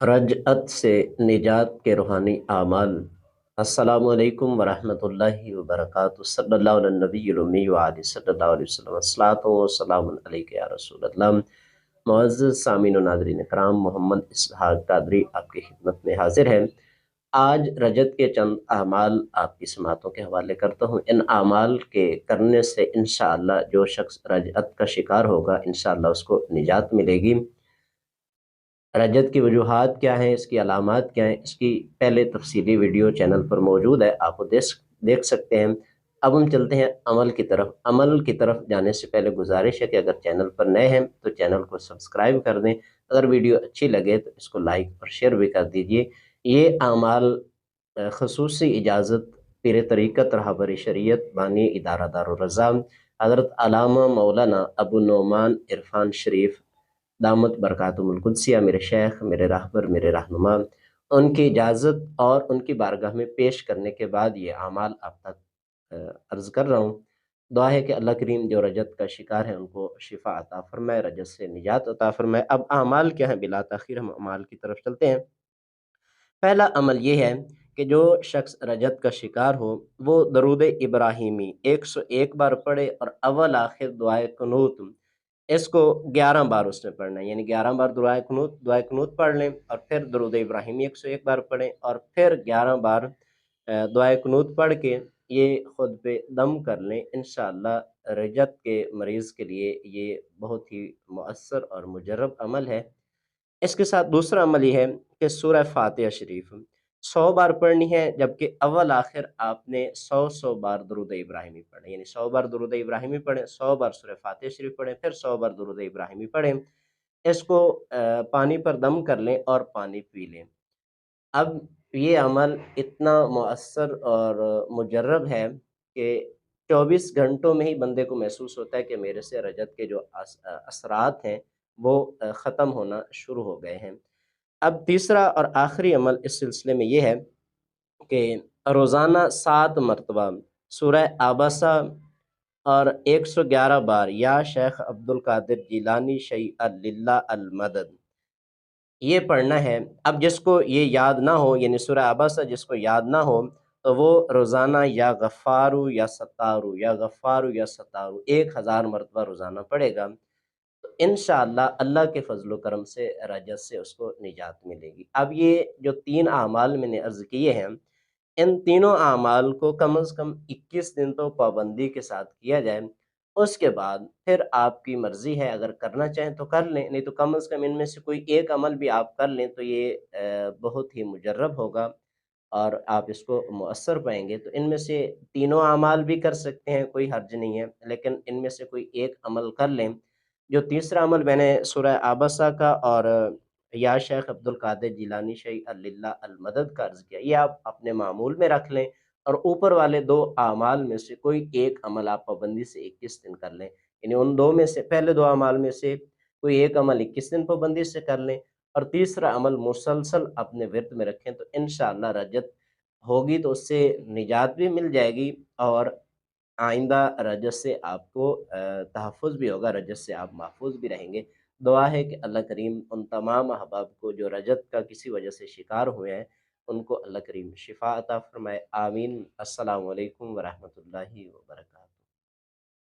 रजअत से निजात के रूहानी आमाल। अस्सलामु अलैकुम वरहमतुल्लाहि वबरकातुहू सल्लल्लाहु अला नबिय्यिल उम्मी व आलिहि सल्लल्लाहु अलैहि वसल्लम अस्सलातु वस्सलामु अलैका या रसूल अल्लाह। मुअज़्ज़ज़ सामीन व नाज़रीन इकराम, मोहम्मद इसहाक़ कादरी आपकी खिदमत में हाजिर है। आज रजत के चंद अमाल आपकी समातों के हवाले करता हूँ। इन अमाल के करने से इंशाअल्लाह जो शख्स रजअत का शिकार होगा इंशाअल्लाह उसको निजात मिलेगी। रजत की वजूहात क्या हैं, इसकी अलामात क्या हैं, इसकी पहले तफसीली वीडियो चैनल पर मौजूद है, आप वो देख सकते हैं। अब हम चलते हैं अमल की तरफ। अमल की तरफ जाने से पहले गुजारिश है कि अगर चैनल पर नए हैं तो चैनल को सब्सक्राइब कर दें। अगर वीडियो अच्छी लगे तो इसको लाइक और शेयर भी कर दीजिए। ये अमाल खसूसी इजाज़त पीर तरीक़त रहबर शरीयत बानी इदारा दारुल रज़ा हज़रत अल्लामा मौलाना अबू नोमान इरफान शरीफ दामत बरकातुहुल कुद्सिया, मेरे शेख, मेरे रहबर, मेरे रहनुमा, उनकी इजाज़त और उनकी बारगाह में पेश करने के बाद ये अमाल आप तक अर्ज़ कर रहा हूँ। दुआ है कि अल्लाह करीम जो रजत का शिकार है उनको शिफ़ा अता फ़रमाए, रजत से निजात अता फ़रमाए। अब अमाल क्या है, बिला ताख़ीर हम अमाल की तरफ चलते हैं। पहला अमल ये है कि जो शख्स रजत का शिकार हो वो दरूद इब्राहिमी 101 बार पढ़े और अव्वल आखिर दुआए कुनूत इसको 11 बार उसने पढ़ना है। यानी 11 बार दुआए कुनूत पढ़ लें और फिर दरूद इब्राहिमी 101 बार पढ़ें और फिर 11 बार दुआए कुनूत पढ़ के ये खुद पे दम कर लें। इंशाअल्लाह रजत के मरीज़ के लिए ये बहुत ही मुअस्सर और मुजर्रब अमल है। इसके साथ दूसरा अमल ये है कि सूरह फ़ातिहा शरीफ 100 बार पढ़नी है, जबकि अव्वल आखिर आपने 100 बार दुरूद इब्राहिमी पढ़ें। यानी 100 बार दुरूद इब्राहिमी पढ़ें, 100 बार सूरह फ़ातिहा शरीफ पढ़ें, फिर 100 बार दुरूद इब्राहिमी पढ़ें। इसको पानी पर दम कर लें और पानी पी लें। अब ये अमल इतना मुअस्सर और मुजर्रब है कि 24 घंटों में ही बंदे को महसूस होता है कि मेरे से रजत के जो असरात हैं वो ख़त्म होना शुरू हो गए हैं। अब तीसरा और आखिरी अमल इस सिलसिले में ये है कि रोज़ाना 7 मरतबा सूरह आबसा और 111 बार या शेख अब्दुल कादिर जिलानी शैअ लिल्लाह अल मदद ये पढ़ना है। अब जिसको ये याद ना हो, यानी सूरह अबसा जिसको याद ना हो, तो वो रोज़ाना या गफ़्फ़ारू या सत्तारू या गफ़्फ़ारू या सत्तारू 1000 मरतबा रोज़ाना पढ़ेगा। तो इंशाअल्लाह अल्लाह के फ़ज़ल व करम से रजत से उसको निजात मिलेगी। अब ये जो 3 अमाल मैंने अर्ज़ किए हैं, इन तीनों अमाल को कम से कम 21 दिन तो पाबंदी के साथ किया जाए। उसके बाद फिर आपकी मर्ज़ी है, अगर करना चाहें तो कर लें, नहीं तो कम से कम इनमें से कोई एक अमल भी आप कर लें तो ये बहुत ही मुजर्रब होगा और आप इसको मुअस्सर पाएँगे। तो इनमें से तीनों अमाल भी कर सकते हैं, कोई हर्ज नहीं है, लेकिन इनमें से कोई एक अमल कर लें। जो तीसरा अमल मैंने सूरह आबसा का और या शेख अब्दुल कादिर जिलानी शैअ लिल्लाह अल मदद का अर्ज़ किया, ये आप अपने मामूल में रख लें और ऊपर वाले 2 अमाल में से कोई एक अमल आप पाबंदी से 21 दिन कर लें। यानी उन 2 में से पहले 2 अमाल में से कोई एक अमल 21 दिन पाबंदी से कर लें और तीसरा अमल मुसलसल अपने विर्द में रखें, तो इंशाअल्लाह रजत होगी तो उससे निजात भी मिल जाएगी और आइंदा रजत से आपको तहफ़्फ़ुज़ भी होगा, रजत से आप महफ़ूज़ भी रहेंगे। दुआ है कि अल्लाह करीम उन तमाम अहबाब को जो रजत का किसी वजह से शिकार हुए हैं, उनको अल्लाह करीम शिफ़ा अता फ़रमाए। आमीन। अस्सलामु अलैकुम व रहमतुल्लाहि व बरकातहू।